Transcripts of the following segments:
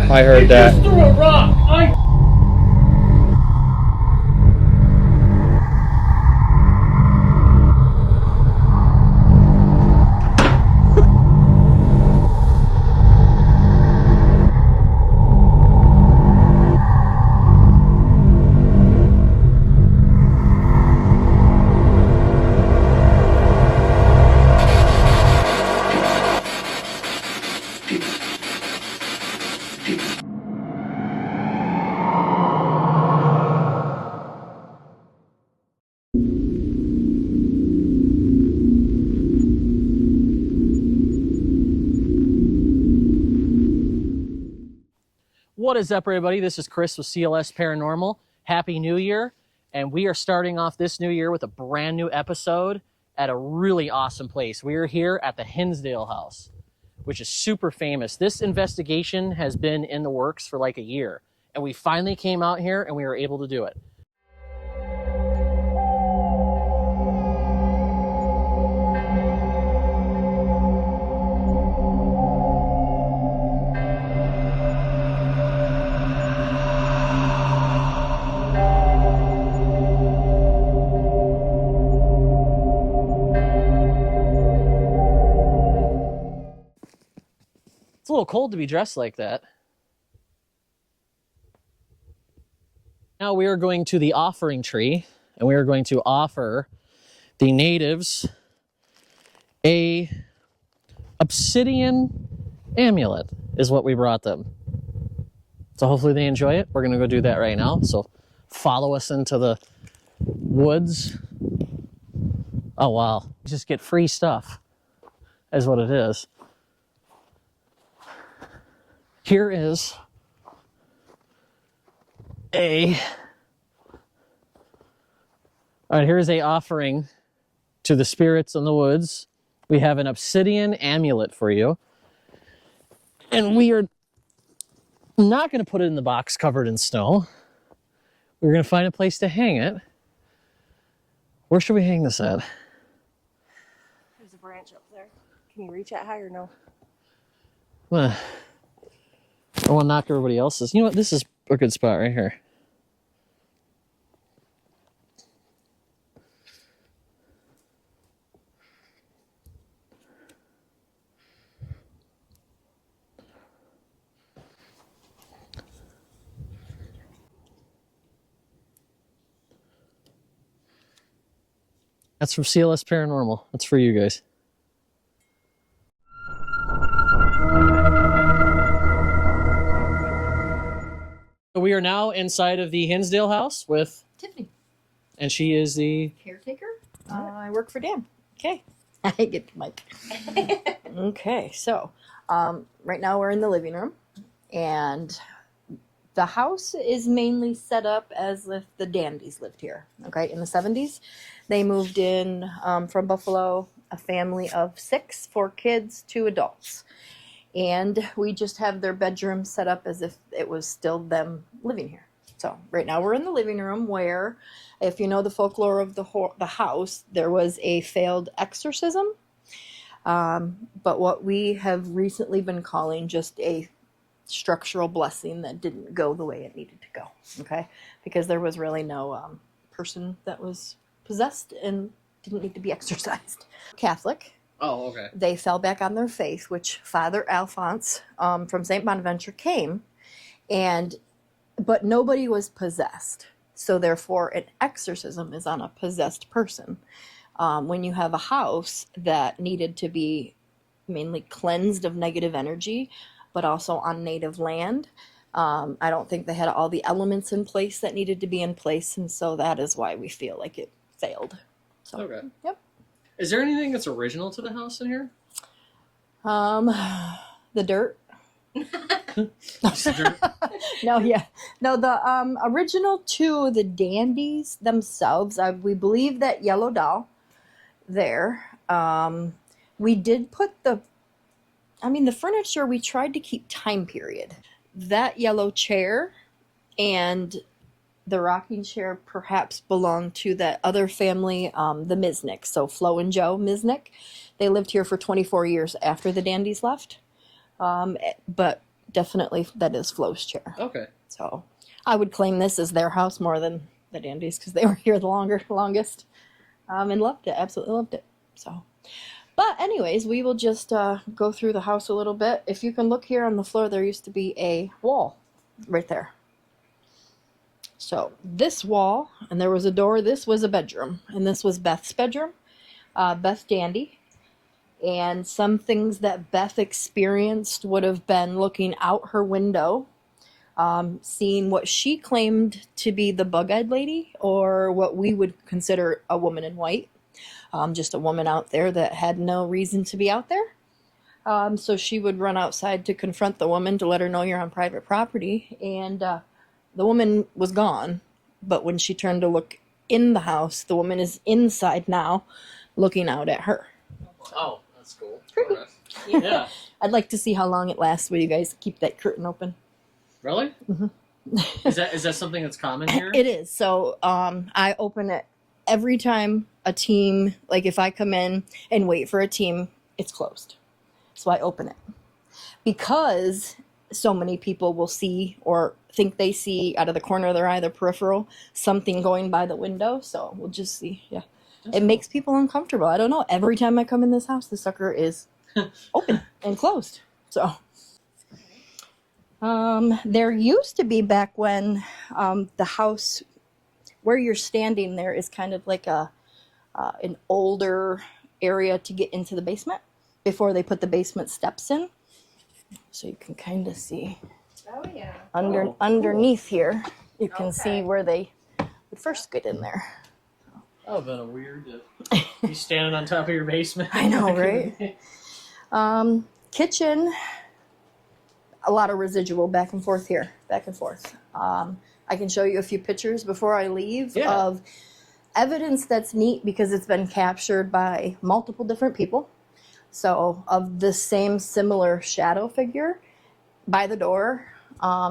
I heard that. Just threw a rock. What is up, everybody? This is Chris with CLS Paranormal. Happy New Year. And we are starting off this new year with a brand new episode at a really awesome place. We are here at the Hinsdale House, which is super famous. This investigation has been in the works for like a year, and we finally came out here and we were able to do it. It's a little cold to be dressed like that. Now we are going to the offering tree, and we are going to offer the natives a obsidian amulet is what we brought them. So hopefully they enjoy it. We're going to go do that right now. So follow us into the woods. Oh, wow. Just get free stuff is what it is. Here is here's a offering to the spirits in the woods. We have an obsidian amulet for you. And we are not going to put it in the box covered in snow. We're going to find a place to hang it. Where should we hang this at? There's a branch up there. Can you reach that high or no? Well, I want to knock everybody else's. You know what? This is a good spot right here. That's from CLS Paranormal. That's for you guys. We are now inside of the Hinsdale House with Tiffany. And she is the Caretaker? I work for Dan. Okay. I get the mic. Okay, so right now we're in the living room, and the house is mainly set up as if the Dandies lived here. Okay, in the 70s, they moved in from Buffalo, a family of 6, 4 kids, 2 adults. And we just have their bedroom set up as if it was still them living here. So right now we're in the living room where, if you know the folklore of the house, there was a failed exorcism. But what we have recently been calling just a structural blessing that didn't go the way it needed to go. Okay? Because there was really no person that was possessed and didn't need to be exorcised. Catholic. Oh, okay. They fell back on their faith, which Father Alphonse from St. Bonaventure came, but nobody was possessed. So therefore, an exorcism is on a possessed person. When you have a house that needed to be mainly cleansed of negative energy, but also on native land, I don't think they had all the elements in place that needed to be in place, and so that is why we feel like it failed. So, Okay. Yep. Is there anything that's original to the house in here? The dirt. No, yeah. No, the original 2, the Dandies themselves, we believe that yellow doll there. We did put the furniture, we tried to keep time period. That yellow chair and the rocking chair perhaps belonged to that other family, the Misnick. So Flo and Joe Misnick. They lived here for 24 years after the Dandies left. But definitely that is Flo's chair. Okay. So I would claim this as their house more than the Dandies because they were here the longest, and loved it. Absolutely loved it. So, but anyways, we will just go through the house a little bit. If you can look here on the floor, there used to be a wall right there. So this wall, and there was a door. This was a bedroom, and this was Beth's bedroom, Beth Dandy. And some things that Beth experienced would have been looking out her window, seeing what she claimed to be the bug-eyed lady, or what we would consider a woman in white. Just a woman out there that had no reason to be out there. So she would run outside to confront the woman to let her know you're on private property. And the woman was gone. But when she turned to look in the house, the woman is inside now looking out at her. Oh, that's cool. Creepy. Yeah. I'd like to see how long it lasts where you guys keep that curtain open. Really? Mm-hmm. Is that something that's common here? It is. So I open it every time a team, like if I come in and wait for a team, it's closed. So I open it. Because so many people will see or think they see out of the corner of their eye, their peripheral, something going by the window. So we'll just see. Yeah. It makes people uncomfortable. I don't know. Every time I come in this house, the sucker is open and closed. So there used to be, back when the house where you're standing there is kind of like an older area to get into the basement before they put the basement steps in. So you can kind of see underneath here. You can see where they would first get in there. That would have been a weird you standing on top of your basement. I know, right? Kitchen, a lot of residual back and forth here, back and forth. I can show you a few pictures before I leave of evidence that's neat because it's been captured by multiple different people. So of the same similar shadow figure by the door,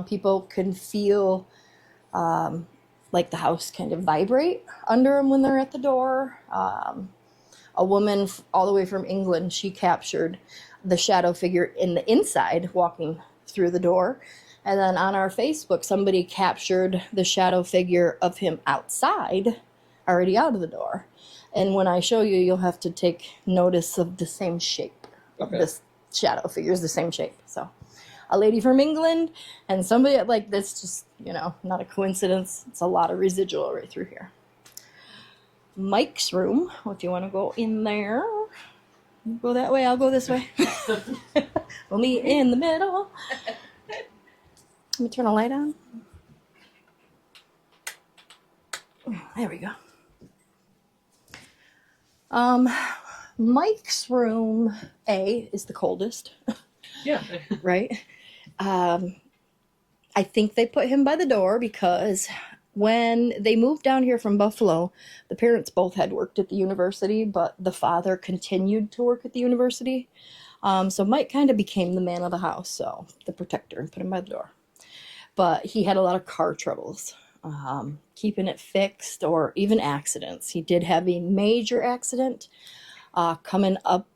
people can feel like the house kind of vibrate under them when they're at the door. A woman all the way from England, she captured the shadow figure in the inside walking through the door. And then on our Facebook, somebody captured the shadow figure of him outside, already out of the door. And when I show you, you'll have to take notice of the same shape. Okay. This shadow figure is the same shape. So a lady from England and somebody like this, just, not a coincidence. It's a lot of residual right through here. Mike's room, if you want to go in there. Go that way, I'll go this way. We'll meet in the middle. Let me turn a light on. There we go. Mike's room A is the coldest. Yeah. Right? I think they put him by the door because when they moved down here from Buffalo, the parents both had worked at the university, but the father continued to work at the university. So Mike kind of became the man of the house, so the protector, and put him by the door. But he had a lot of car troubles, keeping it fixed or even accidents. He did have a major accident coming up.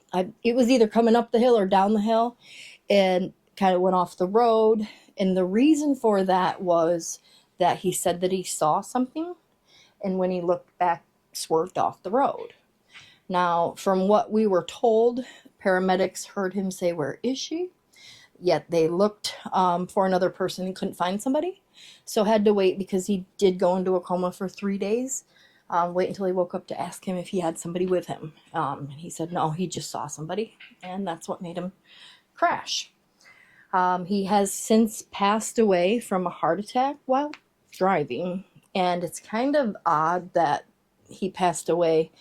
It was either coming up the hill or down the hill and kind of went off the road. And the reason for that was that he said that he saw something. And when he looked back, swerved off the road. Now, from what we were told, paramedics heard him say, "Where is she?" Yet they looked for another person and couldn't find somebody. So had to wait because he did go into a coma for 3 days. Wait until he woke up to ask him if he had somebody with him. And he said no, he just saw somebody. And that's what made him crash. He has since passed away from a heart attack while driving. And it's kind of odd that he passed away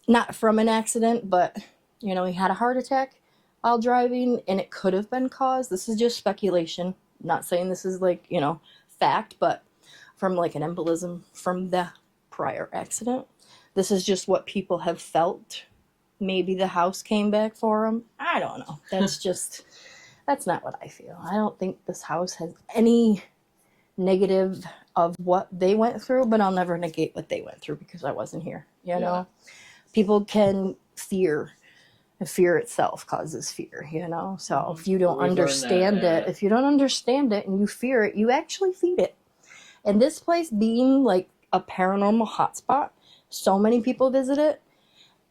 not from an accident, but, he had a heart attack while driving, and it could have been caused. This is just speculation. I'm not saying this is fact, but from an embolism from the prior accident. This is just what people have felt. Maybe the house came back for him. I don't know. That's not what I feel. I don't think this house has any negative of what they went through, but I'll never negate what they went through because I wasn't here. People can fear fear itself causes fear, you know? So if you don't We've learned understand that, it, yeah. if you don't understand it and you fear it, you actually feed it. And this place being like a paranormal hotspot, so many people visit it.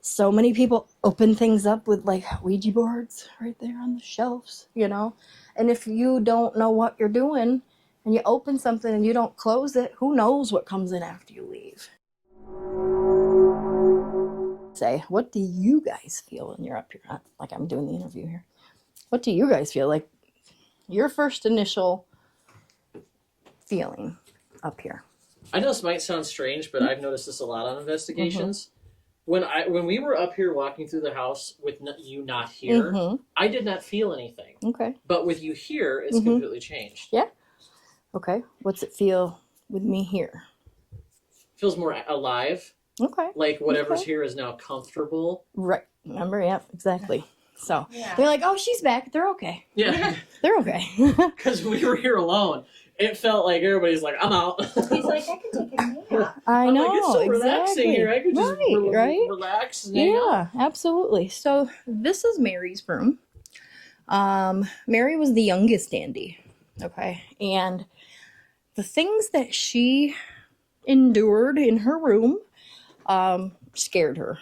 So many people open things up with like Ouija boards right there on the shelves, you know? And if you don't know what you're doing and you open something and you don't close it, who knows what comes in after you leave? Say, what do you guys feel when you're up here? Like I'm doing the interview here. What do you guys feel like your first initial feeling up here? I know this might sound strange, but I've noticed this a lot on investigations. When we were up here walking through the house with you not here, I did not feel anything. Okay. But with you here, it's completely changed. Yeah. Okay. What's it feel with me here? Feels more alive. Okay. Like whatever's here is now comfortable. Right. Remember? Yeah, exactly. So they're like, oh, she's back. They're okay. Yeah. They're okay. Because we were here alone. It felt like everybody's like, I'm out. He's like, I can take a nap. I know. Like, it's so exactly. relaxing here. I could just right? relax and hang out. Yeah, absolutely. So this is Mary's room. Mary was the youngest dandy. Okay. And the things that she endured in her room scared her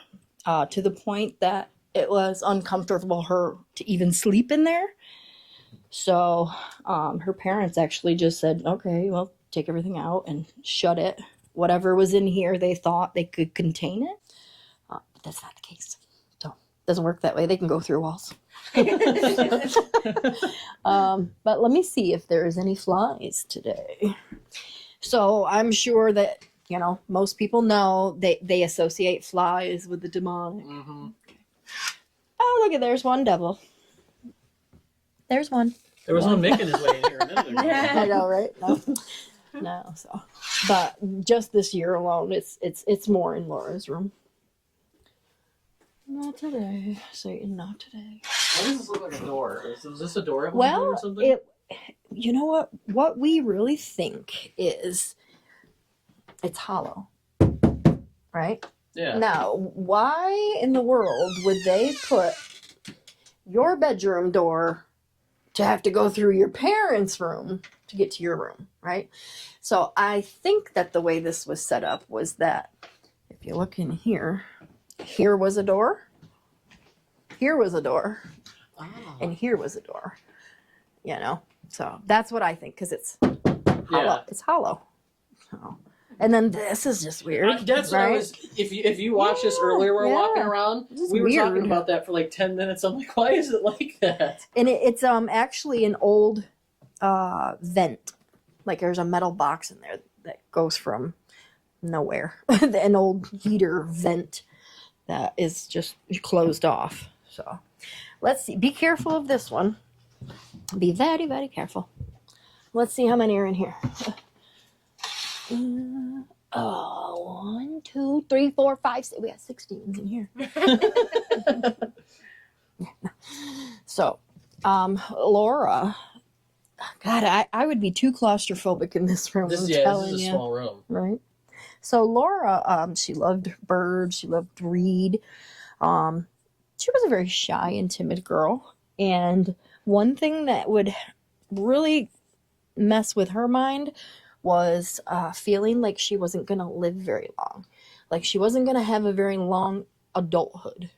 to the point that it was uncomfortable her to even sleep in there. So her parents actually just said, okay, well, take everything out and shut it. Whatever was in here, they thought they could contain it. But that's not the case. So it doesn't work that way. They can go through walls. But let me see if there's any flies today. So I'm sure that, you know, most people know they associate flies with the demonic. Mm-hmm. Oh, look at there's one devil. There's one. There was one making his way in here a minute ago. I know, right? No, so, but just this year alone, it's more in Laura's room. Not today, Satan. Not today. Why does this look like a door? Was this a door at one point or something? You know what? What we really think is it's hollow, right? Yeah. Now, why in the world would they put your bedroom door to have to go through your parents' room to get to your room, right? So I think that the way this was set up was that if you look in here, here was a door, here was a door, and here was a door, you know? So that's what I think, because it's hollow. Yeah. It's hollow. So, and then this is just weird. That's right? what I was. If you watched this earlier, we're walking around. This is We were weird. talking about that for like 10 minutes. I'm like, why is it like that? And it's actually an old vent. Like there's a metal box in there that goes from nowhere. An old heater vent that is just closed off. So let's see. Be careful of this one. Be very, very careful. Let's see how many are in here. 1, 2, 3, 4, 5, 6. We got 16s in here. So, Laura, God, I would be too claustrophobic in this room. This I'm is telling a you. small room. Right. So Laura, she loved birds. She loved to read. She was a very shy and timid girl. And one thing that would really mess with her mind was feeling like she wasn't going to live very long. Like she wasn't going to have a very long adulthood.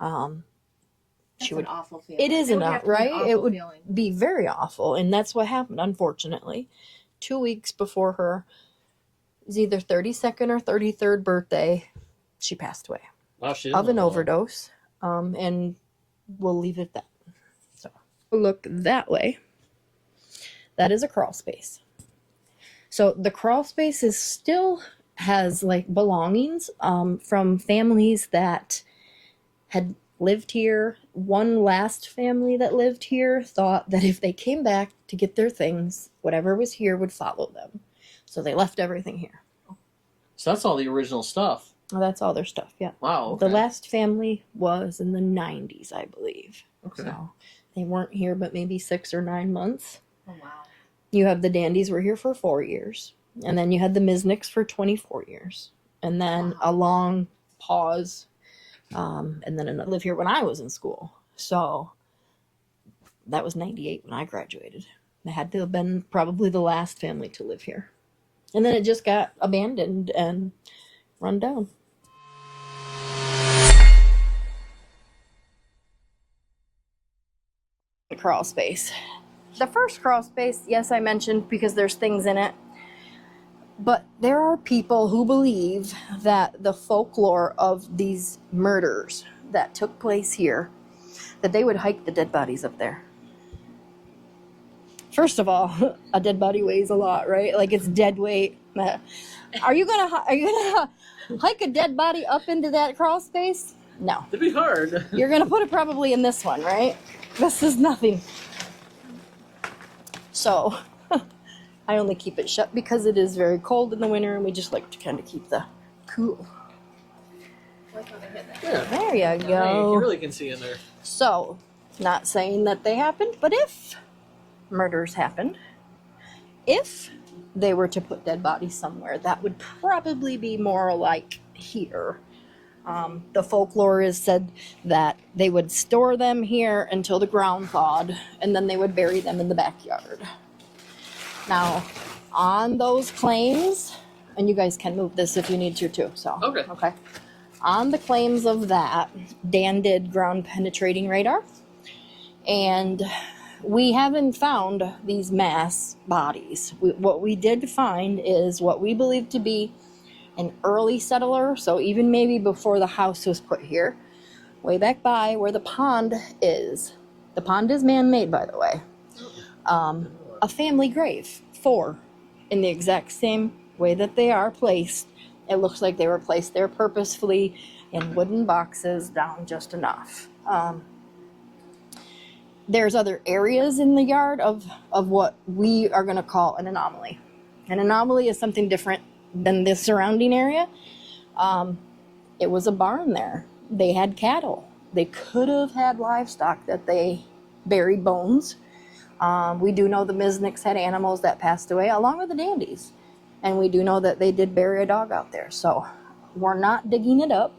That's an awful feeling. It is enough, right? It would feeling. be very awful. And that's what happened, unfortunately. 2 weeks before her, it was either 32nd or 33rd birthday, she passed away Wow, she of an overdose. And we'll leave it at that. So look that way. That is a crawl space. So the crawl space is still has like belongings from families that had lived here. One last family that lived here thought that if they came back to get their things, whatever was here would follow them. So they left everything here. So that's all the original stuff. Well, that's all their stuff, yeah. Wow. Okay. The last family was in the 90s, I believe. Okay. So they weren't here but maybe 6 or 9 months. Oh, wow. You have the Dandies were here for 4 years. And then you had the Misnicks for 24 years. And then a long pause And then I lived here when I was in school. So that was 98 when I graduated. I had to have been probably the last family to live here. And then it just got abandoned and run down. The crawl space. The first crawl space, yes, I mentioned because there's things in it. But there are people who believe that the folklore of these murders that took place here, that they would hike the dead bodies up there. First of all, a dead body weighs a lot, right? Like it's dead weight. Are you gonna hike a dead body up into that crawl space? No. It'd be hard. You're gonna put it probably in this one, right? This is nothing. So I only keep it shut because it is very cold in the winter, and we just like to kind of keep the cool. Yeah. There you Hey, go. you really can see in there. So, not saying that they happened, but if murders happened, if they were to put dead bodies somewhere, that would probably be more like here. The folklore is said that they would store them here until the ground thawed, and then they would bury them in the backyard. Now, on those claims, and you guys can move this if you need to too, so. Okay. On the claims of that, Dan did ground penetrating radar, and we haven't found these mass bodies. What we did find is what we believe to be an early settler, so even maybe before the house was put here, way back by where the pond is. The pond is man-made, by the way. A family grave, 4, in the exact same way that they are placed. It looks like they were placed there purposefully in wooden boxes down just enough. There's other areas in the yard of what we are going to call an anomaly. An anomaly is something different than the surrounding area. It was a barn there. They had cattle. They could have had livestock that they buried bones. We do know the Misnicks had animals that passed away along with the Dandies. And we do know that they did bury a dog out there. So we're not digging it up.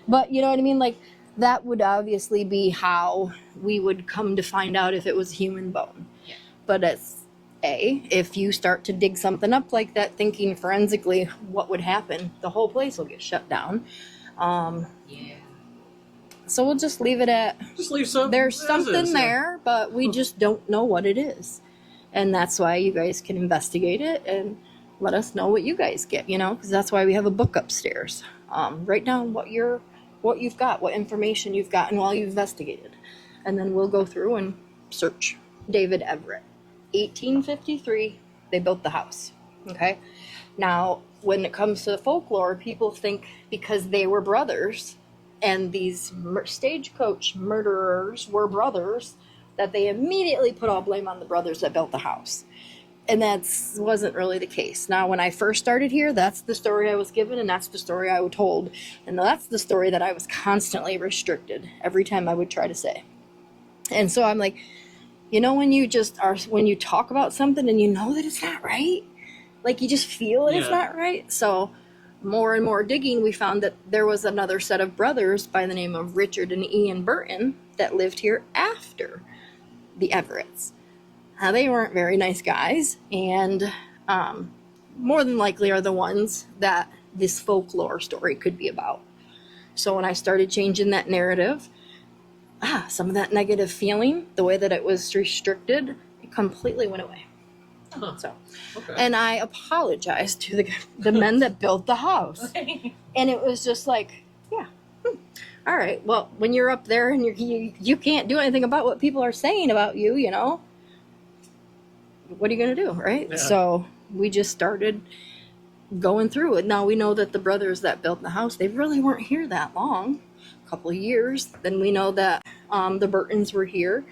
But you know what I mean? Like, that would obviously be how we would come to find out if it was human bone. Yeah. But if you start to dig something up like that, thinking forensically what would happen, the whole place will get shut down. So we'll just leave it at, just leave some. There's something there, but we just don't know what it is. And that's why you guys can investigate it and let us know what you guys get, because that's why we have a book upstairs. Write down what you've got, what information you've gotten while you've investigated. And then we'll go through and search. David Everett. 1853, they built the house. Okay? Now, when it comes to the folklore, people think because they were brothers and these stagecoach murderers were brothers, that they immediately put all blame on the brothers that built the house. And that wasn't really the case. Now, when I first started here, that's the story I was given, and that's the story I was told. And that's the story that I was constantly restricted every time I would try to say. And so I'm like, when you talk about something and you know that it's not right, like you just feel that it's not right. So more and more digging, we found that there was another set of brothers by the name of Richard and Ian Burton that lived here after the Everetts. Now, they weren't very nice guys, and more than likely are the ones that this folklore story could be about. So when I started changing that narrative, some of that negative feeling, the way that it was restricted, it completely went away. Huh. So, okay. And I apologized to the men that built the house. And it was just like, all right, well, when you're up there and you can't do anything about what people are saying about you, what are you going to do, right? Yeah. So we just started going through it. Now we know that the brothers that built the house, they really weren't here that long, a couple of years. Then we know that the Burtons were here.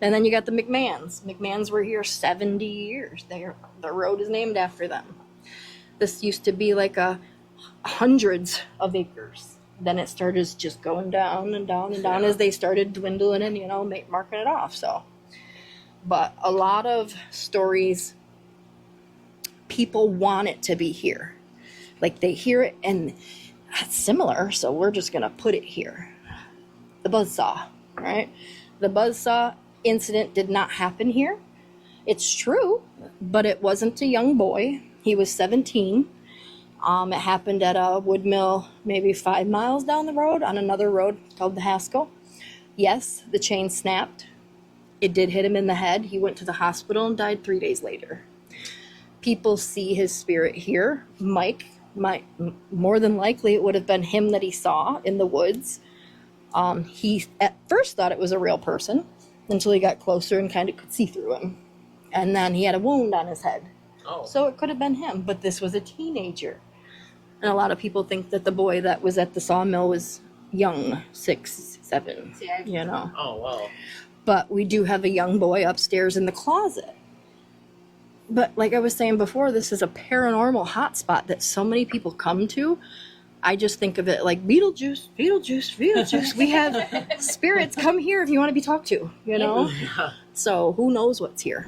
And then you got the McMahons. McMahons were here 70 years. The road is named after them. This used to be like hundreds of acres. Then it started just going down and down and down as they started dwindling and, marking it off. So, but a lot of stories, people want it to be here. Like they hear it and That's similar, so we're just gonna put it here. The buzzsaw, right? The buzzsaw incident did not happen here. It's true, but it wasn't a young boy. He was 17. It happened at a wood mill maybe 5 miles down the road on another road called the Haskell. Yes, the chain snapped. It did hit him in the head. He went to the hospital and died 3 days later. People see his spirit here. Mike, more than likely it would have been him that he saw in the woods. He at first thought it was a real person until he got closer and kind of could see through him. And then he had a wound on his head. Oh. So it could have been him, but this was a teenager. And a lot of people think that the boy that was at the sawmill was young, 6, 7, you know. Oh, wow. But we do have a young boy upstairs in the closet. But like I was saying before, this is a paranormal hotspot that so many people come to. I just think of it like Beetlejuice, Beetlejuice, Beetlejuice. We have spirits, come here if you want to be talked to, you know? Yeah. So who knows what's here.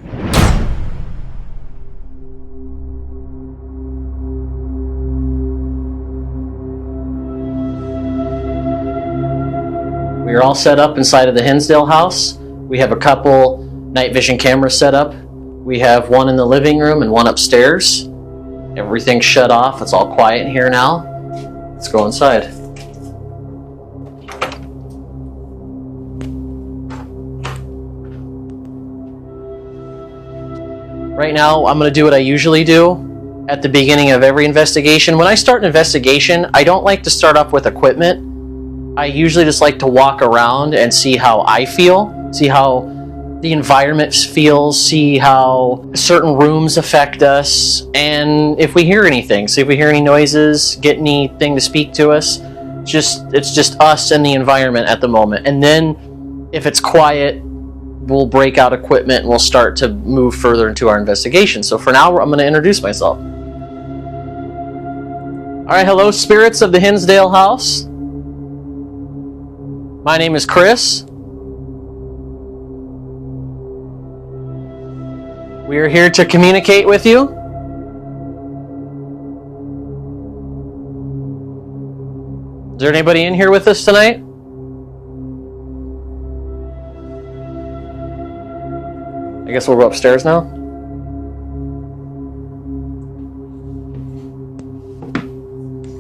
We are all set up inside of the Hinsdale House. We have a couple night vision cameras set up. We have one in the living room and one upstairs. Everything's shut off. It's all quiet in here now. Let's go inside. Right now, I'm going to do what I usually do at the beginning of every investigation. When I start an investigation, I don't like to start off with equipment. I usually just like to walk around and see how I feel, see how the environment feels, see how certain rooms affect us, and if we hear anything, see if we hear any noises, get anything to speak to us. It's just us and the environment at the moment. And then if it's quiet, we'll break out equipment and we'll start to move further into our investigation. So for now, I'm going to introduce myself. All right, hello, spirits of the Hinsdale House. My name is Chris. We are here to communicate with you. Is there anybody in here with us tonight? I guess we'll go upstairs now.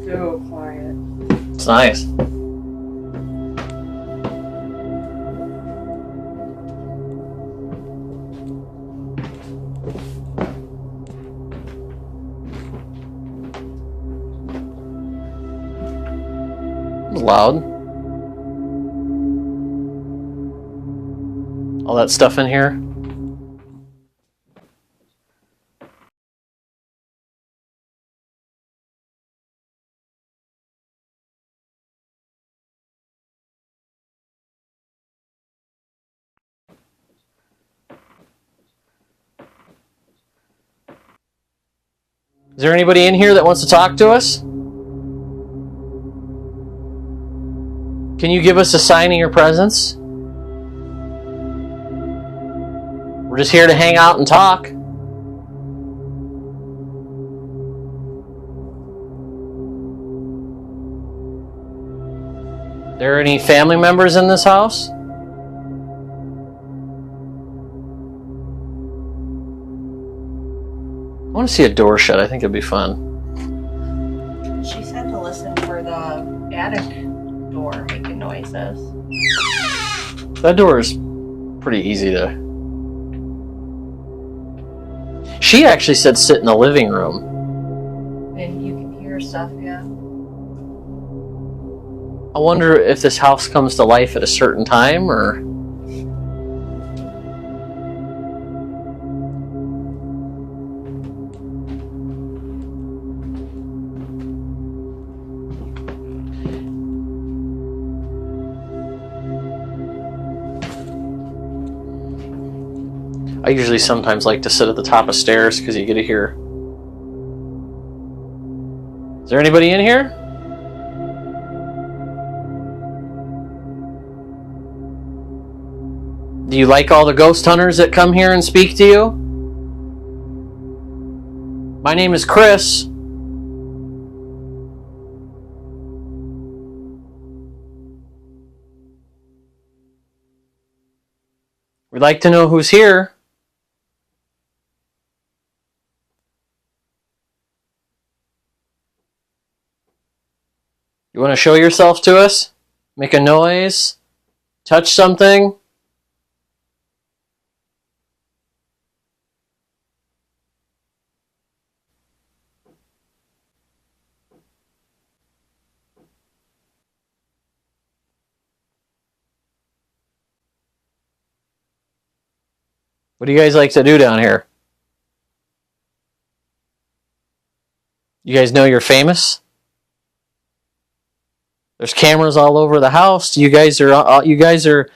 So quiet. It's nice. Loud. All that stuff in here. Is there anybody in here that wants to talk to us? Can you give us a sign of your presence? We're just here to hang out and talk. There any family members in this house? I want to see a door shut. I think it'd be fun. She said to listen for the attic door making noises. That door is pretty easy to... She actually said sit in the living room. And you can hear stuff, yeah. I wonder if this house comes to life at a certain time, or... I usually sometimes like to sit at the top of stairs because you get to hear. Is there anybody in here? Do you like all the ghost hunters that come here and speak to you? My name is Chris. We'd like to know who's here. You want to show yourself to us? Make a noise? Touch something? What do you guys like to do down here? You guys know you're famous? There's cameras all over the house. You guys are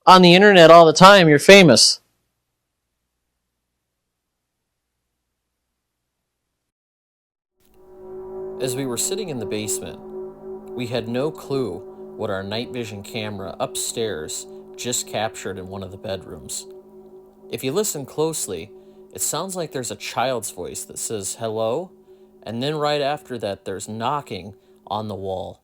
on the internet all the time. You're famous. As we were sitting in the basement, we had no clue what our night vision camera upstairs just captured in one of the bedrooms. If you listen closely, it sounds like there's a child's voice that says hello, and then right after that there's knocking on the wall.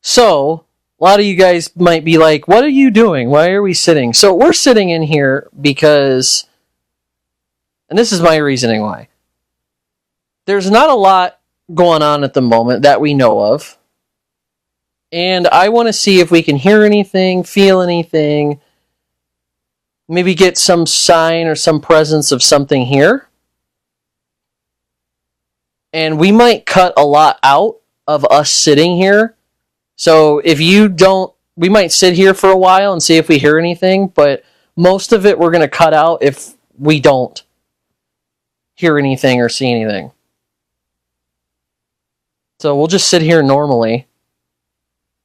So, a lot of you guys might be like, what are you doing? Why are we sitting? So, we're sitting in here because, and this is my reasoning why, there's not a lot going on at the moment that we know of. And I want to see if we can hear anything, feel anything, maybe get some sign or some presence of something here. And we might cut a lot out of us sitting here. So if you don't, we might sit here for a while and see if we hear anything, but most of it we're going to cut out if we don't hear anything or see anything. So we'll just sit here normally,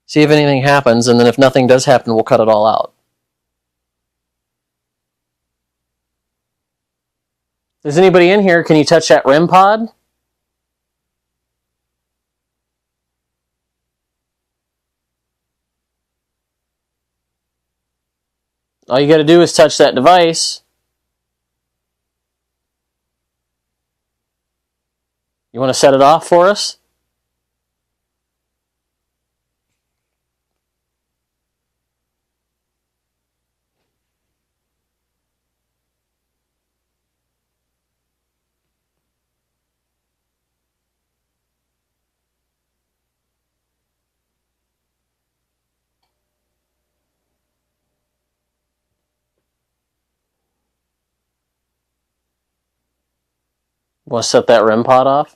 see if anything happens, and then if nothing does happen, we'll cut it all out. Is anybody in here? Can you touch that REM pod? All you got to do is touch that device. You want to set it off for us? Want to set that REM pod off?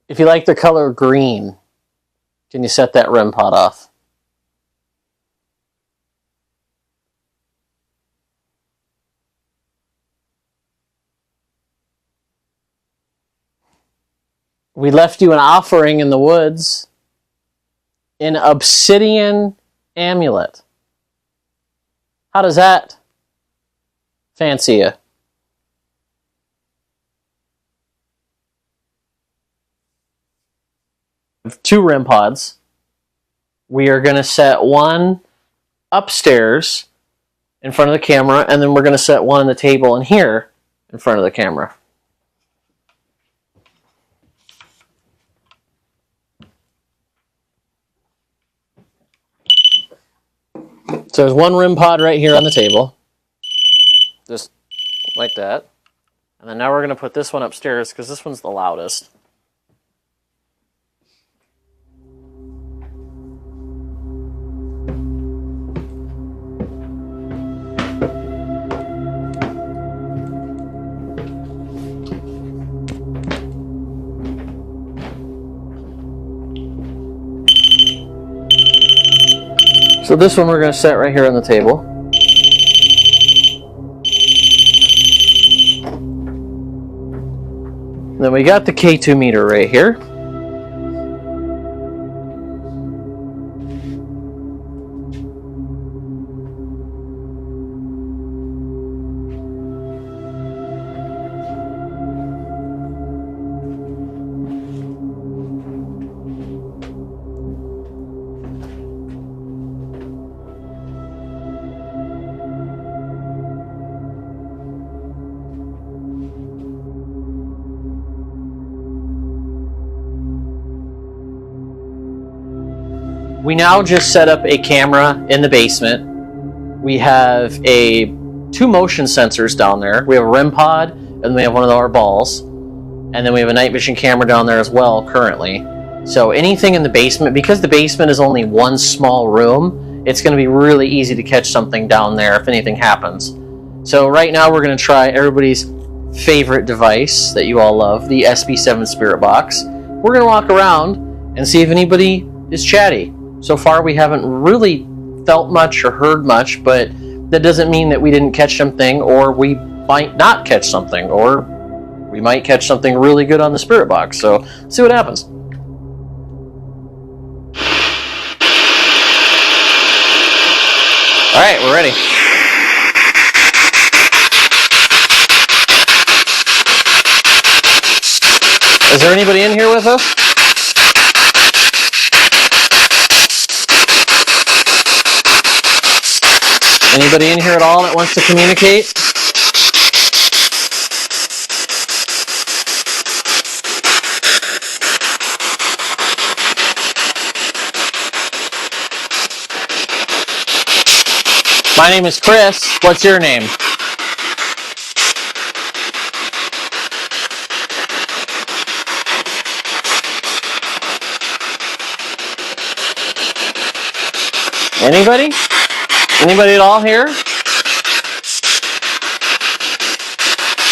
If you like the color green, can you set that REM pod off? We left you an offering in the woods, an obsidian amulet. How does that fancy you? Two REM pods. We are going to set one upstairs in front of the camera, and then we're going to set one on the table in here in front of the camera. So there's one REM pod right here on the table. Just like that. And then now we're going to put this one upstairs because this one's the loudest. So this one we're going to set right here on the table. Then we got the K2 meter right here. We now just set up a camera in the basement. We have two motion sensors down there. We have a REM pod, and we have one of our balls. And then we have a night vision camera down there as well currently. So anything in the basement, because the basement is only one small room, it's going to be really easy to catch something down there if anything happens. So right now we're going to try everybody's favorite device that you all love, the SB7 Spirit Box. We're going to walk around and see if anybody is chatty. So far, we haven't really felt much or heard much, but that doesn't mean that we didn't catch something, or we might not catch something, or we might catch something really good on the Spirit Box. So, let's see what happens. All right, we're ready. Is there anybody in here with us? Anybody in here at all that wants to communicate? My name is Chris. What's your name? Anybody? Anybody at all here?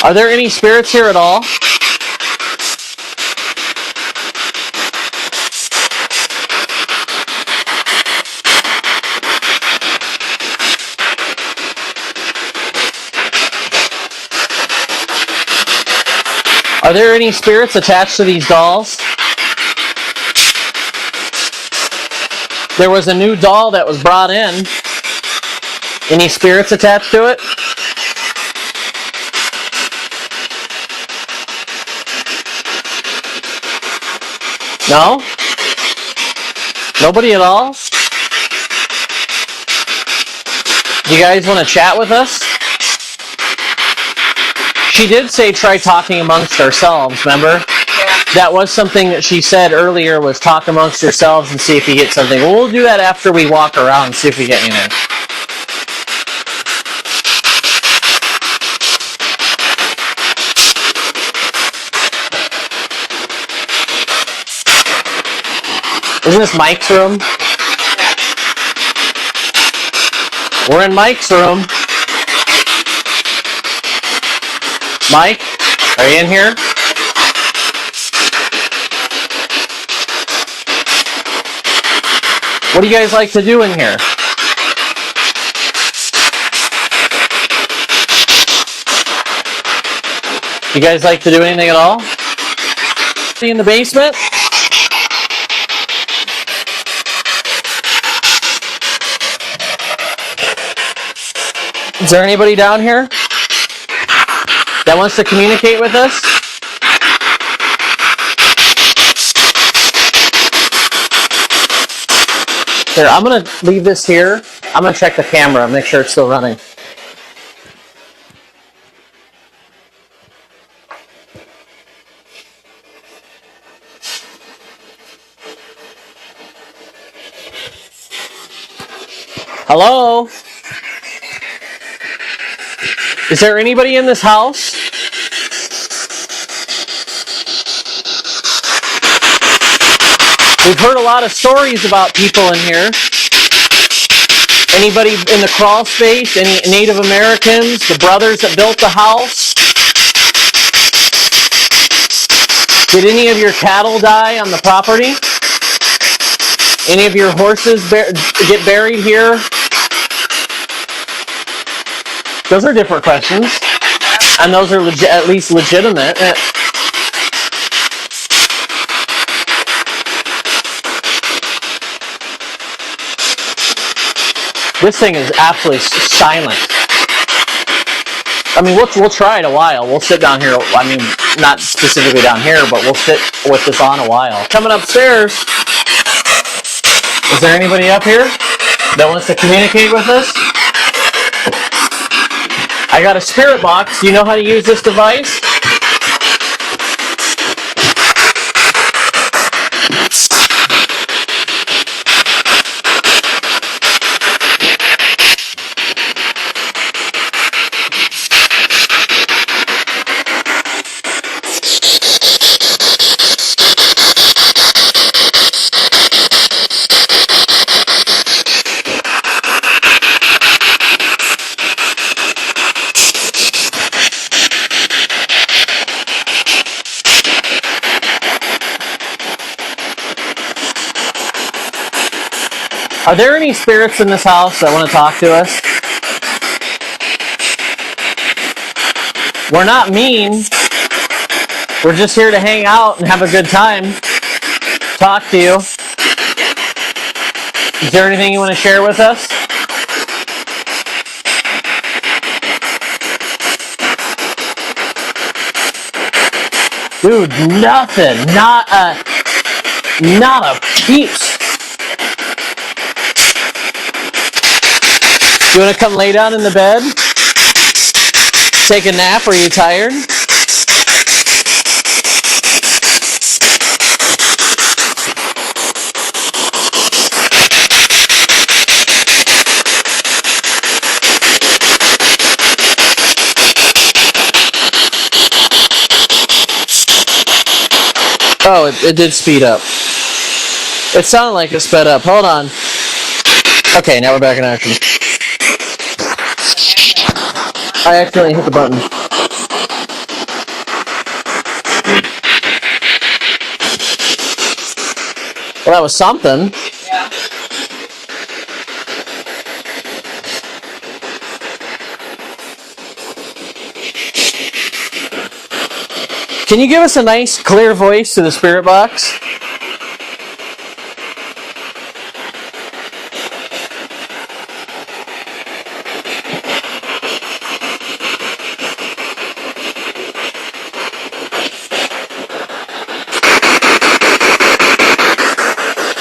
Are there any spirits here at all? Are there any spirits attached to these dolls? There was a new doll that was brought in. Any spirits attached to it? No? Nobody at all? You guys want to chat with us? She did say try talking amongst ourselves, remember? Yeah. That was something that she said earlier, was talk amongst yourselves and see if you get something. Well, we'll do that after we walk around and see if we get anything. Isn't this Mike's room? We're in Mike's room. Mike, are you in here? What do you guys like to do in here? You guys like to do anything at all? In the basement? Is there anybody down here that wants to communicate with us? Here, I'm going to leave this here. I'm going to check the camera, make sure it's still running. Hello? Is there anybody in this house? We've heard a lot of stories about people in here. Anybody in the crawl space? Any Native Americans? The brothers that built the house? Did any of your cattle die on the property? Any of your horses get buried here? Those are different questions. And those are at least legitimate. This thing is absolutely silent. I mean, we'll try it a while. We'll sit down here. I mean, not specifically down here, but we'll sit with this on a while. Coming upstairs. Is there anybody up here that wants to communicate with us? I got a spirit box. Do you know how to use this device? Are there any spirits in this house that want to talk to us? We're not mean. We're just here to hang out and have a good time. Talk to you. Is there anything you want to share with us? Dude, nothing. Not a peeps. You want to come lay down in the bed? Take a nap? Are you tired? Oh, it did speed up. It sounded like it sped up. Hold on. Okay, now we're back in action. I accidentally hit the button. Well, that was something. Yeah. Can you give us a nice, clear voice to the spirit box?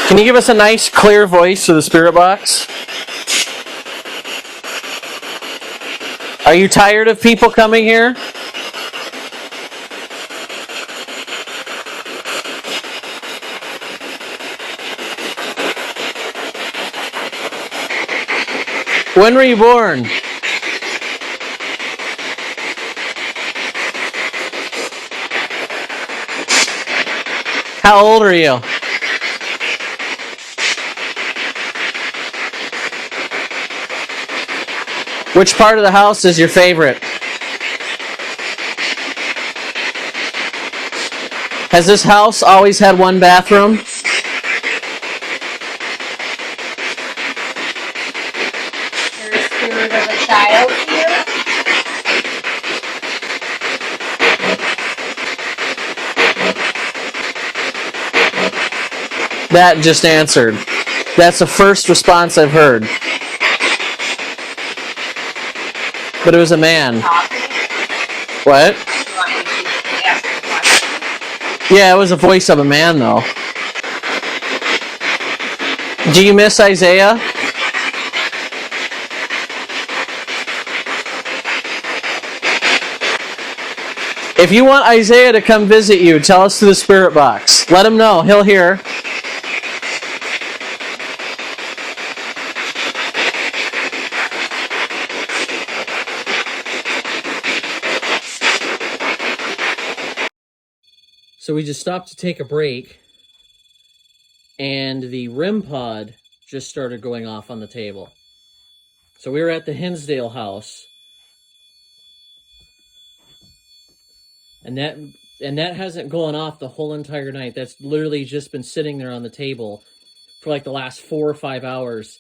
Can you give us a nice, clear voice to the spirit box? Are you tired of people coming here? When were you born? How old are you? Which part of the house is your favorite? Has this house always had one bathroom? There's a spirit of a child here. That just answered. That's the first response I've heard. But it was a man. What? Yeah, it was the voice of a man, though. Do you miss Isaiah? If you want Isaiah to come visit you, tell us through the spirit box. Let him know. He'll hear. So we just stopped to take a break, and the REM pod just started going off on the table. So we were at the Hinsdale House, and that hasn't gone off the whole entire night. That's literally just been sitting there on the table for like the last 4 or 5 hours,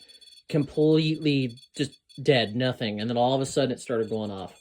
completely just dead, nothing. And then all of a sudden it started going off.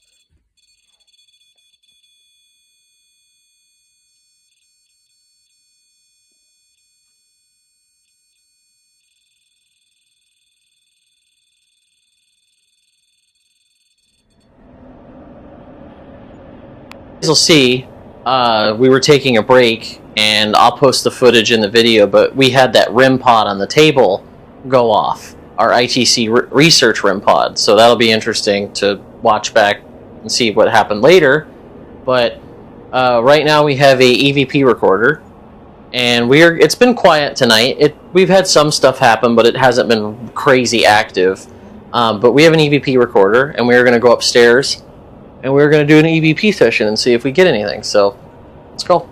You'll see, we were taking a break, and I'll post the footage in the video, but we had that REM pod on the table go off, our ITC research REM pod, so that'll be interesting to watch back and see what happened later. But right now we have a EVP recorder, and it's been quiet tonight. We've had some stuff happen, but it hasn't been crazy active. But we have an EVP recorder, and we're going to go upstairs, and we're going to do an EVP session and see if we get anything. So, let's go.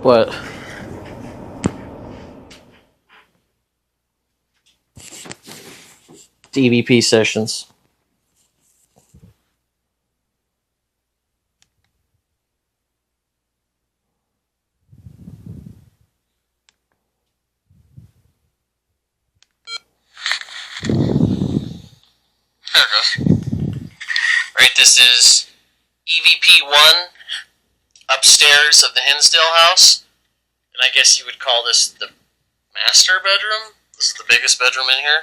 What? EVP sessions. There it goes. Right, this is EVP 1 upstairs of the Hinsdale House. And I guess you would call this the master bedroom. This is the biggest bedroom in here.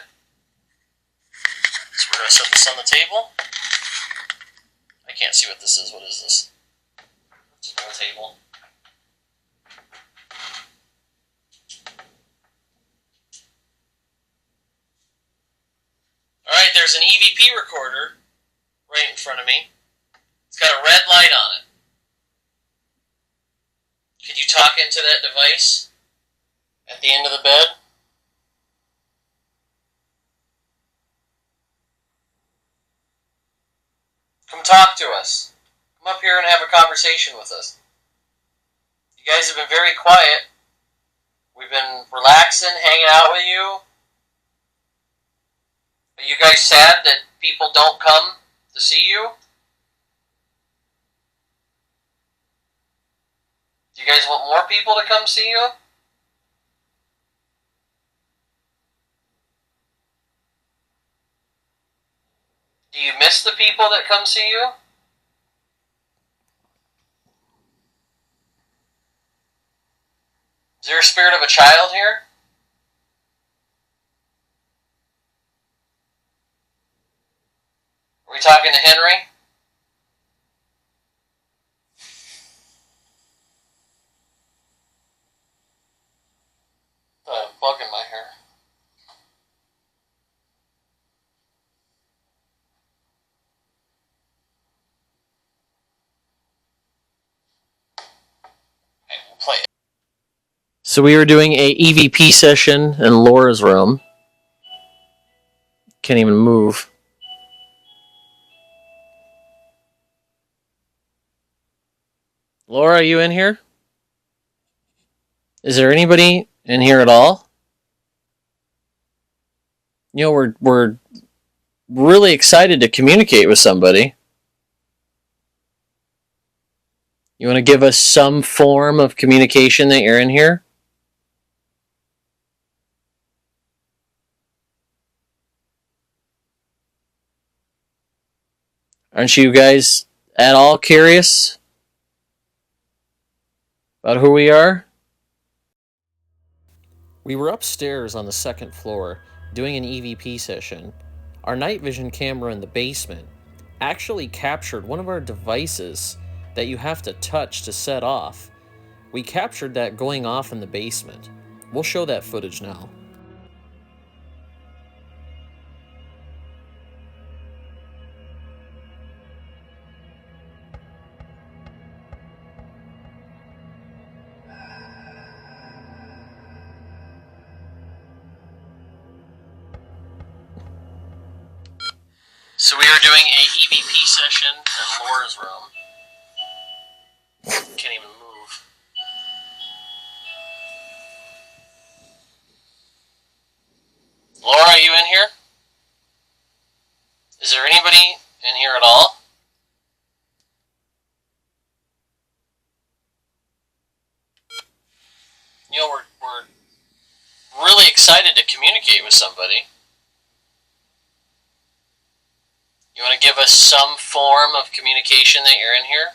So we're going to set this on the table. I can't see what this is. What is this? It's a little table. Alright, there's an EVP recorder right in front of me. It's got a red light on it. Could you talk into that device at the end of the bed? Come talk to us. Come up here and have a conversation with us. You guys have been very quiet. We've been relaxing, hanging out with you. Are you guys sad that people don't come to see you? Do you guys want more people to come see you? Do you miss the people that come see you? Is there a spirit of a child here? Are we talking to Henry? I have a bug in my hair. Okay, we'll play it. So we were doing a EVP session in Laura's room. Can't even move. Laura, are you in here? Is there anybody in here at all? You know, we're really excited to communicate with somebody. You want to give us some form of communication that you're in here? Aren't you guys at all curious about who we are? We were upstairs on the second floor doing an EVP session. Our night vision camera in the basement actually captured one of our devices that you have to touch to set off. We captured that going off in the basement. We'll show that footage now. So we are doing a EVP session in Laura's room. Can't even move. Laura, are you in here? Is there anybody in here at all? You know, we're really excited to communicate with somebody. You want to give us some form of communication that you're in here?